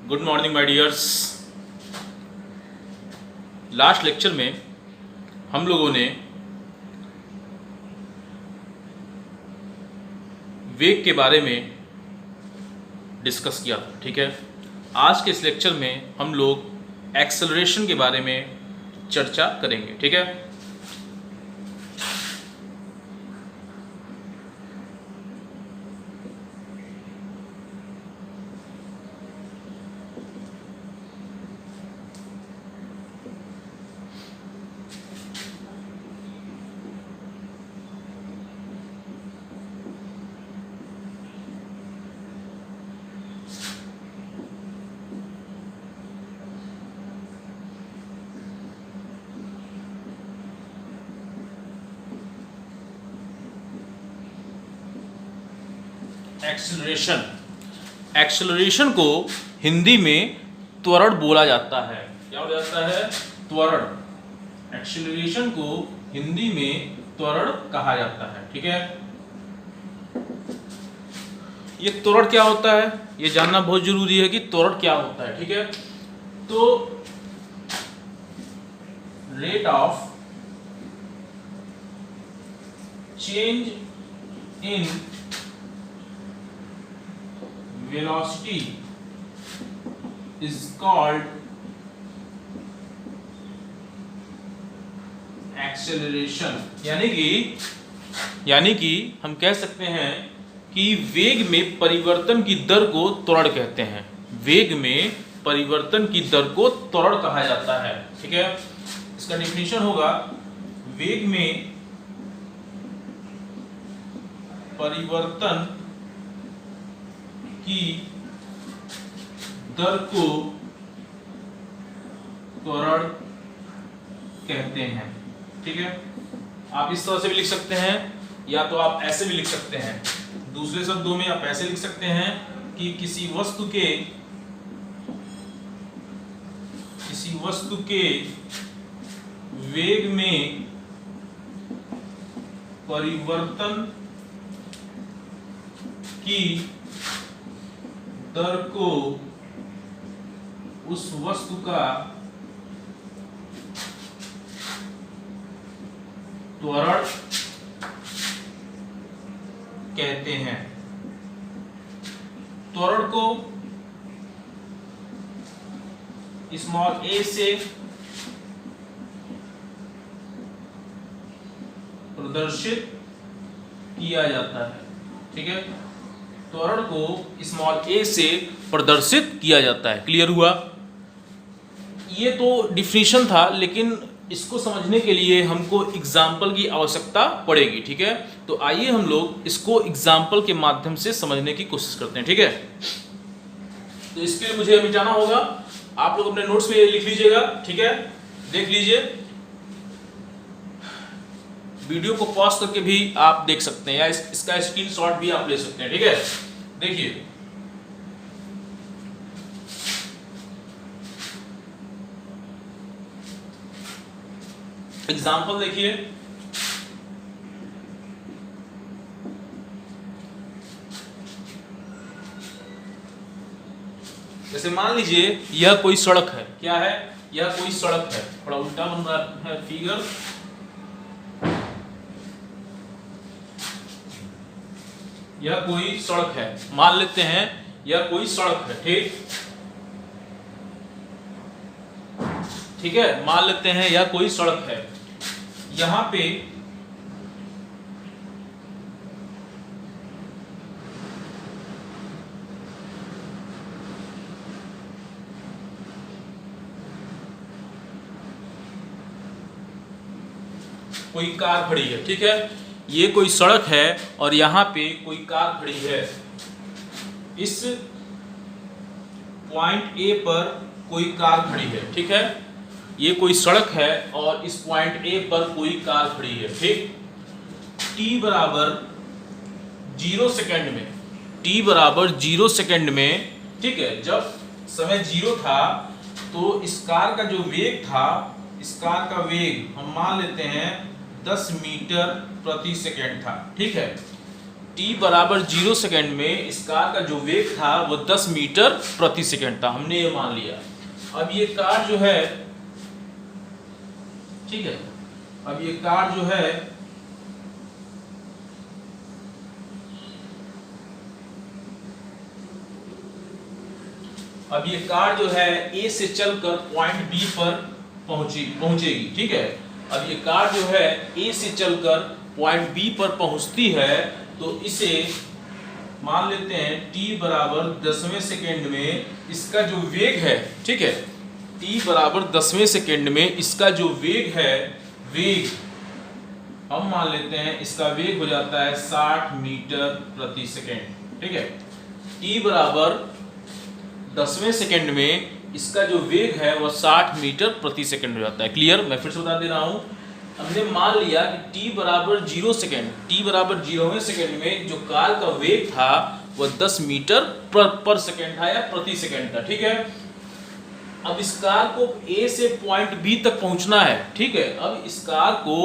Good morning my dears. Last lecture में हम लोगों ने वेग के बारे में डिस्कस किया था, ठीक है। आज के इस लेक्चर में हम लोग एक्सेलरेशन के बारे में चर्चा करेंगे, ठीक है। एक्सेलरेशन को हिंदी में त्वरण बोला जाता है। क्या बोला जाता है? त्वरण। एक्सेलरेशन को हिंदी में त्वरण कहा जाता है, ठीक है। ये त्वरण क्या होता है ये जानना बहुत जरूरी है कि त्वरण क्या होता है, ठीक है। तो rate of change in velocity is called acceleration। यानी कि हम कह सकते हैं कि वेग में परिवर्तन की दर को त्वरण कहते हैं। वेग में परिवर्तन की दर को त्वरण कहा जाता है, ठीक है। इसका डेफिनेशन होगा वेग में परिवर्तन की दर को त्वरण कहते हैं, ठीक है। आप इस तरह से भी लिख सकते हैं या तो आप ऐसे भी लिख सकते हैं। दूसरे शब्दों में आप ऐसे लिख सकते हैं कि किसी वस्तु के वेग में परिवर्तन की दर को उस वस्तु का त्वरण कहते हैं। त्वरण को स्मॉल ए से प्रदर्शित किया जाता है, ठीक है। त्वरण को स्मॉल ए से प्रदर्शित किया जाता है। क्लियर हुआ? ये तो डिफिनीशन था, लेकिन इसको समझने के लिए हमको एग्जाम्पल की आवश्यकता पड़ेगी, ठीक है। तो आइए हम लोग इसको एग्जाम्पल के माध्यम से समझने की कोशिश करते हैं, ठीक है। तो इसके लिए मुझे मिटाना होगा। आप लोग अपने नोट्स में लिख लीजिएगा, ठीक है। देख लीजिए, वीडियो को पॉज करके भी आप देख सकते हैं या इसका स्क्रीनशॉट भी आप ले सकते हैं, ठीक है। देखिए, एग्जाम्पल देखिए। जैसे मान लीजिए यह कोई सड़क है। क्या है? यह कोई सड़क है। थोड़ा उल्टा बन रहा है फिगर। यह कोई सड़क है, मान लेते हैं यह कोई सड़क है, ठीक है। मान लेते हैं यह कोई सड़क है। यहां पे कोई कार खड़ी है, ठीक है। ये कोई सड़क है और यहाँ पे कोई कार खड़ी है। इस पॉइंट ए पर कोई कार खड़ी है, ठीक है। ये कोई सड़क है और इस पॉइंट ए पर कोई कार खड़ी है, ठीक। t बराबर 0 सेकेंड में, t बराबर 0 सेकेंड में, ठीक है। जब समय 0 था तो इस कार का जो वेग था, इस कार का वेग हम मान लेते हैं 10 मीटर प्रति सेकेंड था, ठीक है। t बराबर 0 सेकेंड में इस कार का जो वेग था वो 10 मीटर प्रति सेकेंड था, हमने ये मान लिया। अब ये कार जो है, ठीक है, अब ये कार जो है A से चलकर पॉइंट B पर पहुंचेगी, ठीक है। अब ये कार जो है A से चलकर पॉइंट B पर पहुंचती है, तो इसे मान लेते हैं t बराबर 10वें सेकेंड में इसका जो वेग है, ठीक है, t बराबर 10वें सेकेंड में इसका जो वेग है, वेग हम मान लेते हैं इसका वेग हो जाता है 60 मीटर प्रति सेकेंड, ठीक है। t बराबर 10वें सेकेंड में इसका जो वेग है वह 60 मीटर प्रति सेकेंड हो जाता है। क्लियर? मैं फिर से बता दे रहा हूं, हमने मान लिया कि t बराबर 0 सेकेंड, t बराबर 0वें सेकेंड में जो कार का वेग था वह 10 मीटर पर सेकेंड था या प्रति सेकेंड था, ठीक है। अब इस कार को A से पॉइंट B तक पहुंचना है, ठीक है। अब इस कार को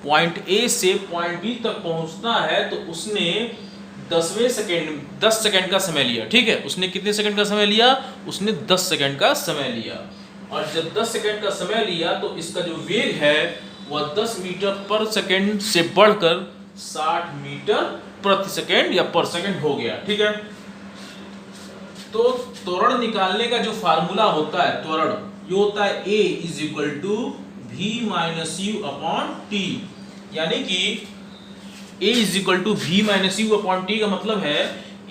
पॉइंट A से पॉइंट B तक पहुंचना है, तो उसने 10 सेकेंड का समय लिया, ठीक है। उसने कितने सेकेंड का समय लिया? उसने 10 सेकेंड का समय लिया। और जब 10 सेकेंड का समय लिया तो इसका जो वेग है वह 10 मीटर पर सेकेंड से बढ़कर 60 मीटर प्रति सेकेंड या पर सेकेंड हो गया, ठीक है। तो त्वरण निकालने का जो फार्मूला होता है, त्वरण, ये होता है A is equal to V minus u upon t. यानी कि A is equal to V minus u upon t का मतलब है,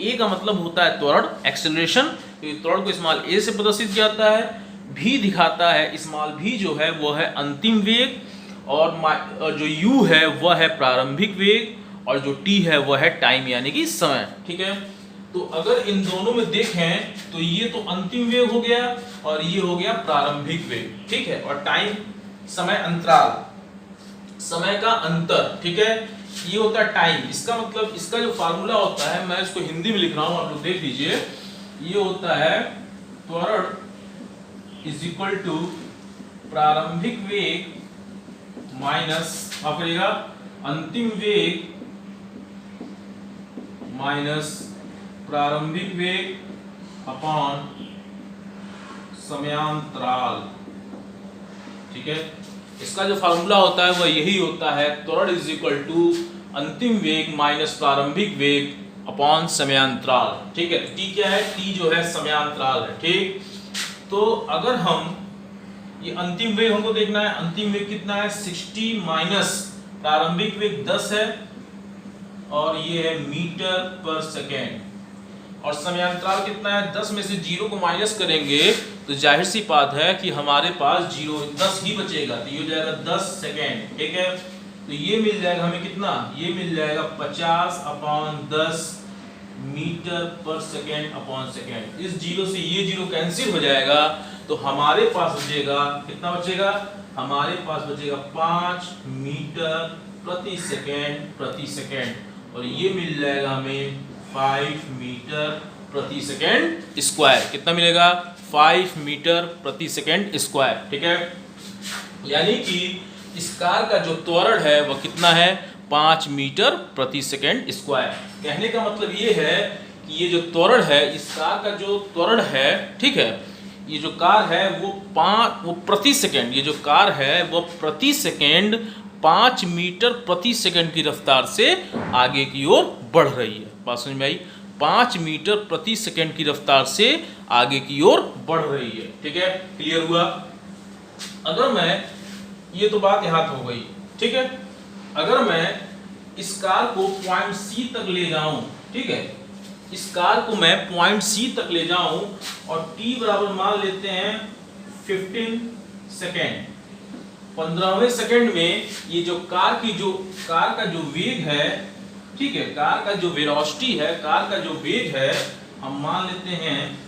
A का मतलब होता है त्वरण, एक्सेलरेशन। तो त्वरण को स्मॉल a से प्रदर्शित किया जाता है। V दिखाता है, स्मॉल v जो है वो है अंतिम वेग, और जो u है वह है प्रारंभिक वेग, और जो t है वह है टाइम यानी कि समय, ठीक है। तो अगर इन दोनों में देखें तो ये तो अंतिम वेग हो गया और ये हो गया प्रारंभिक वेग, ठीक है। और टाइम, समय अंतराल, समय का अंतर, ठीक है, ये होता है टाइम। इसका मतलब, इसका जो फार्मूला होता है, मैं इसको हिंदी में लिख रहा हूं, आप लोग देख लीजिए। ये होता है त्वरण इज इक्वल टू प्रारंभिक वेग माइनस, माफ करिएगा, अंतिम वेग माइनस प्रारंभिक वेग अपॉन समयांतराल, ठीक है। इसका जो फार्मूला होता है वह यही होता है, त्वरण इज इक्वल टू अंतिम वेग माइनस प्रारंभिक वेग अपॉन समयांतराल, ठीक है। टी क्या है? टी जो है समयांतराल है, ठीक। तो अगर हम ये अंतिम वेग हमको देखना है, अंतिम वेग कितना है? 60 माइनस प्रारंभिक वेग 10 है, और ये है मीटर पर सेकेंड। और समयांतराल कितना है? 10 में से 0 को माइनस करेंगे तो जाहिर सी बात है कि हमारे पास 10 ही बचेगा, तो ये हो जाएगा 10 सेकेंड, ठीक है। तो ये मिल जाएगा हमें कितना? ये मिल जाएगा 50/10 मीटर पर सेकेंड अपॉन सेकेंड। इस 0 से ये 0 कैंसिल हो जाएगा, तो हमारे पास बचेगा कितना? बचेगा हमारे पास बचेगा 5 मीटर प्रति सेकेंड, और ये मिल जाएगा हमें 5 मीटर प्रति सेकेंड स्क्वायर। कितना मिलेगा? 5 मीटर प्रति सेकेंड स्क्वायर, ठीक है। यानी कि इस कार का जो त्वरण है वह कितना है? 5 मीटर प्रति सेकेंड स्क्वायर। कहने का मतलब ये है कि ये जो त्वरण है, इस कार का जो त्वरण है, ठीक है, ये जो कार है वो प्रति सेकेंड, ये जो कार है वो प्रति सेकेंड 5 मीटर प्रति सेकेंड की रफ्तार से आगे की ओर बढ़ रही है। बात समझ में आई? 5 मीटर प्रति सेकेंड की रफ्तार से आगे की ओर बढ़ रही है, ठीक है। क्लियर हुआ? अगर मैं, ये तो बात यहाँ हो गई, ठीक है। अगर मैं इस कार को पॉइंट C तक ले जाऊं, ठीक है, इस कार को मैं पॉइंट C तक ले जाऊं और t बराबर मान लेते हैं 15 सेकेंड। 15वें सेकेंड में ये जो कार का जो वेग है, ठीक है, कार का जो वेलोसिटी है, कार का जो वेग है, हम मान लेते हैं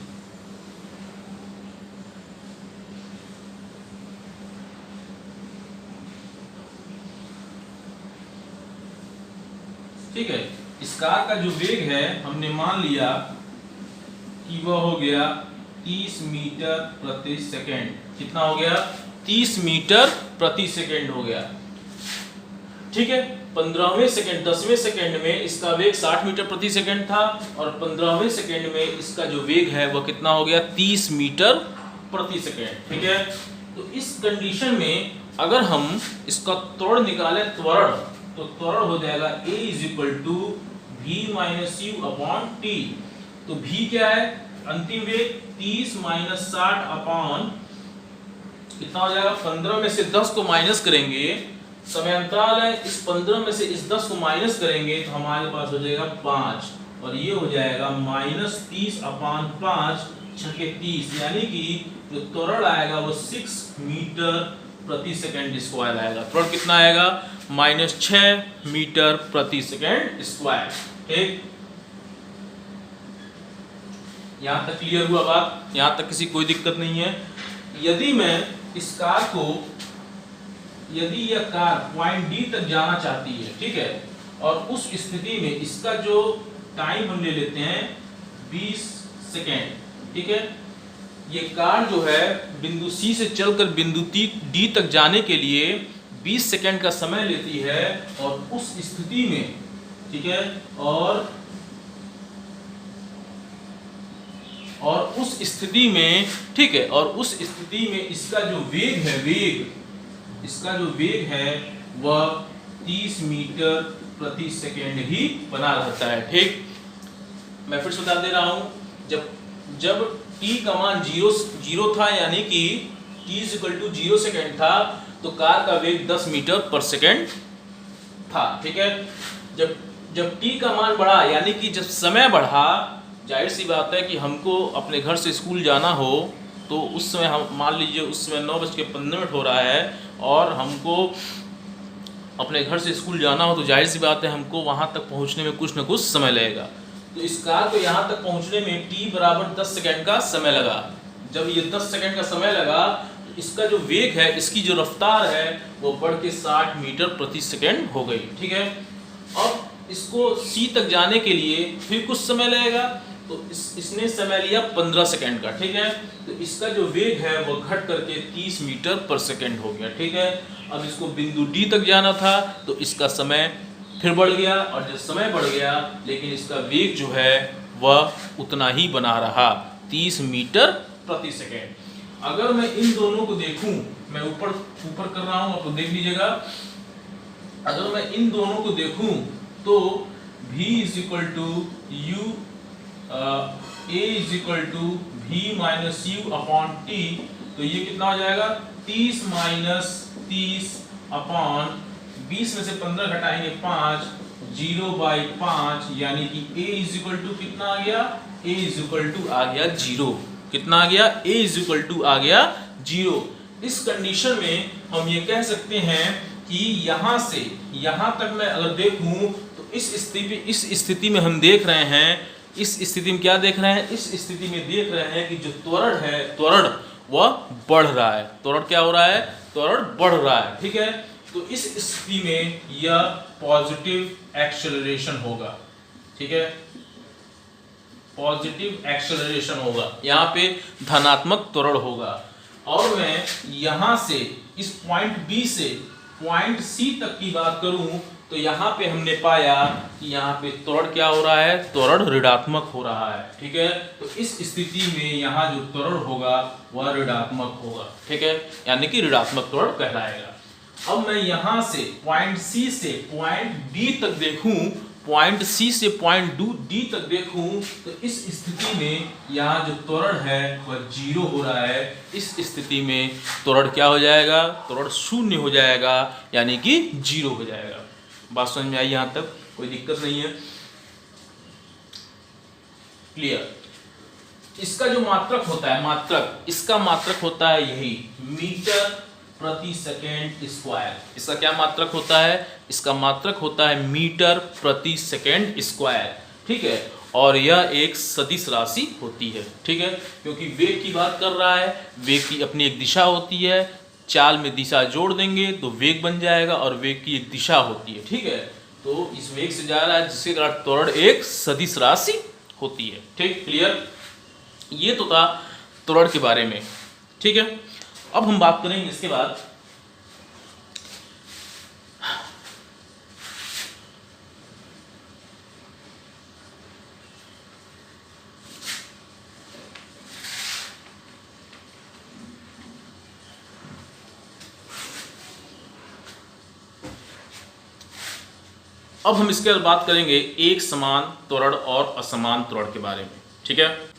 ठीक है, इस कार का जो वेग है हमने मान लिया कि वह हो गया 30 मीटर प्रति सेकेंड। कितना हो गया? 30 मीटर प्रति सेकेंड हो गया, ठीक है। 15वें सेकंड 10वें सेकंड में इसका वेग 60 मीटर प्रति सेकंड था और 15वें सेकंड में इसका जो वेग है वह कितना हो गया 30 मीटर प्रति सेकंड। ठीक है, तो इस कंडीशन में अगर हम इसका त्वरण निकालें त्वरण, तो त्वरण हो जाएगा a = v - u upon t। तो v क्या है, अंतिम वेग 30 - 60 अपॉन कितना हो जाएगा, 15 में से 10 को माइनस करेंगे, समय अंतराल है, इस 15 में से इस 10 को माइनस करेंगे तो हमारे पास हो जाएगा 5 और ये हो जाएगा -30 अपॉन 5 छके 30, यानी कि जो त्वरण आएगा वो 6 मीटर प्रति सेकंड स्क्वायर आएगा। त्वरण कितना आएगा, -6 मीटर प्रति सेकंड स्क्वायर। ठीक, यहां तक क्लियर हुआ बात, यहां तक किसी कोई दिक्कत नहीं है। यदि मैं इस कार को, यदि यह कार पॉइंट डी तक जाना चाहती है, ठीक है, और उस स्थिति में इसका जो टाइम हम ले लेते हैं 20 सेकेंड, ठीक है, ये कार जो है बिंदु सी से चलकर बिंदु डी तक जाने के लिए 20 सेकेंड का समय लेती है और उस स्थिति में, ठीक है, और उस स्थिति में, ठीक है, और उस स्थिति में इसका जो वेग है, इसका जो वेग है वह 30 मीटर प्रति सेकेंड ही बना रहता है। ठीक, मैं फिर से बता दे रहा हूं, जब t का मान 0 था, यानी कि t = 0 सेकेंड था, तो कार का वेग 10 मीटर पर सेकेंड था। ठीक है, जब t का मान बढ़ा, यानी कि जब समय बढ़ा, जाहिर सी बात है कि हमको अपने घर से स्कूल जाना हो तो उस समय हम मान लीजिए उस समय 9:15 हो रहा है और हमको अपने घर से स्कूल जाना हो, तो जाहिर सी बात है हमको वहाँ तक पहुँचने में कुछ न कुछ समय लगेगा। तो इस कार को यहाँ तक पहुँचने में t = 10 सेकेंड का समय लगा। जब ये 10 सेकेंड का समय लगा तो इसका जो वेग है, इसकी जो रफ्तार है वो बढ़ के 60 मीटर प्रति सेकेंड हो गई। ठीक है, अब इसको सी तक जाने के लिए फिर कुछ समय लगेगा, तो इसने समय लिया 15 सेकेंड का। ठीक है, तो इसका जो वेग है वो घट करके 30 मीटर पर सेकेंड हो गया। ठीक है, अब इसको बिंदु डी तक जाना था तो इसका समय फिर बढ़ गया, और जब समय बढ़ गया लेकिन इसका वेग जो है वह उतना ही बना रहा, 30 मीटर प्रति सेकेंड। अगर मैं इन दोनों को देखूं, मैं ऊपर कर रहा हूं, आप देख लीजिएगा, अगर मैं इन दोनों को देखूं तो v = u a = v - u upon t, तो ये कितना हो जाएगा, 30 - 30 अपॉन 20 में से 15 घटाएंगे 5, 0/5, यानी कि a = कितना आ गया, a = आ गया 0। कितना आ गया, a = आ गया 0। इस कंडीशन में हम ये कह सकते हैं कि यहाँ से यहाँ तक मैं अगर देखूं तो इस स्थिति में हम देख रहे हैं, इस स्थिति में क्या देख रहे हैं, इस स्थिति में देख रहे हैं कि जो त्वरण है, त्वरण वह बढ़ रहा है। त्वरण क्या हो रहा है, त्वरण बढ़ रहा है। ठीक है, तो इस स्थिति में यह पॉजिटिव एक्सेलरेशन होगा। ठीक है, पॉजिटिव एक्सेलरेशन होगा, यहाँ पे धनात्मक त्वरण होगा। और मैं यहाँ से इस पॉइंट बी से पॉइंट सी तक की बात करूं तो यहाँ पे हमने पाया कि यहाँ पे त्वरण क्या हो रहा है, त्वरण ऋणात्मक हो रहा है। ठीक है, तो इस स्थिति में यहाँ जो त्वरण होगा वह ऋणात्मक होगा। ठीक है, यानी कि ऋणात्मक त्वरण कहलाएगा। अब मैं यहाँ से पॉइंट सी से पॉइंट डी तक देखूं, पॉइंट सी से पॉइंट डी तक देखूं तो इस स्थिति में यहाँ जो त्वरण है वह 0 हो रहा है। इस स्थिति में त्वरण क्या हो जाएगा, त्वरण 0 हो जाएगा, यानी कि 0 हो जाएगा। बात समझ में आई, यहाँ तक कोई दिक्कत नहीं है, क्लियर। इसका जो मात्रक होता है, मात्रक, इसका मात्रक होता है यही मीटर प्रति सेकेंड स्क्वायर। इसका क्या मात्रक होता है, इसका मात्रक होता है मीटर प्रति सेकेंड स्क्वायर। ठीक है, और यह एक सदिश राशि होती है। ठीक है, क्योंकि वेग की बात कर रहा है, वेग की अपनी एक दिशा होती है, चाल में दिशा जोड़ देंगे तो वेग बन जाएगा, और वेग की एक दिशा होती है। ठीक है, तो इस वेग से जा रहा है जिसके कारण त्वरण एक सदिश राशि होती है। ठीक, क्लियर। ये तो था त्वरण के बारे में। ठीक है, अब हम बात करेंगे इसके बाद अब हम इसके बाद बात करेंगे एक समान त्वरण और असमान त्वरण के बारे में, ठीक है।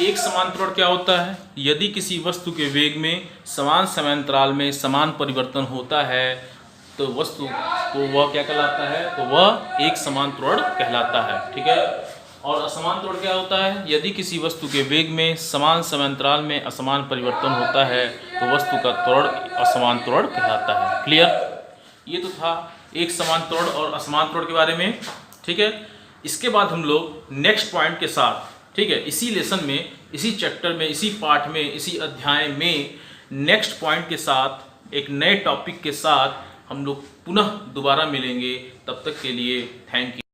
एक समान त्वरण क्या होता है? यदि किसी वस्तु के वेग में समान समयांतराल में समान परिवर्तन होता है तो वस्तु को वह क्या कहलाता है? तो वह एक समान त्वरण कहलाता है, ठीक है। और असमान त्वरण क्या होता है? यदि किसी वस्तु के वेग में समान समयांतराल में असमान परिवर्तन होता है तो वस्तु का त्वरण असमान त्वरण कहलाता है। क्लियर? ये तो था एक समान त्वरण और असमान त्वरण के बारे में, ठीक है। इसके बाद हम लोग नेक्स्ट पॉइंट के साथ, ठीक है, इसी लेसन में, इसी चैप्टर में, इसी पाठ में, इसी अध्याय में नेक्स्ट पॉइंट के साथ एक नए टॉपिक के साथ हम लोग पुनः दोबारा मिलेंगे। तब तक के लिए थैंक यू।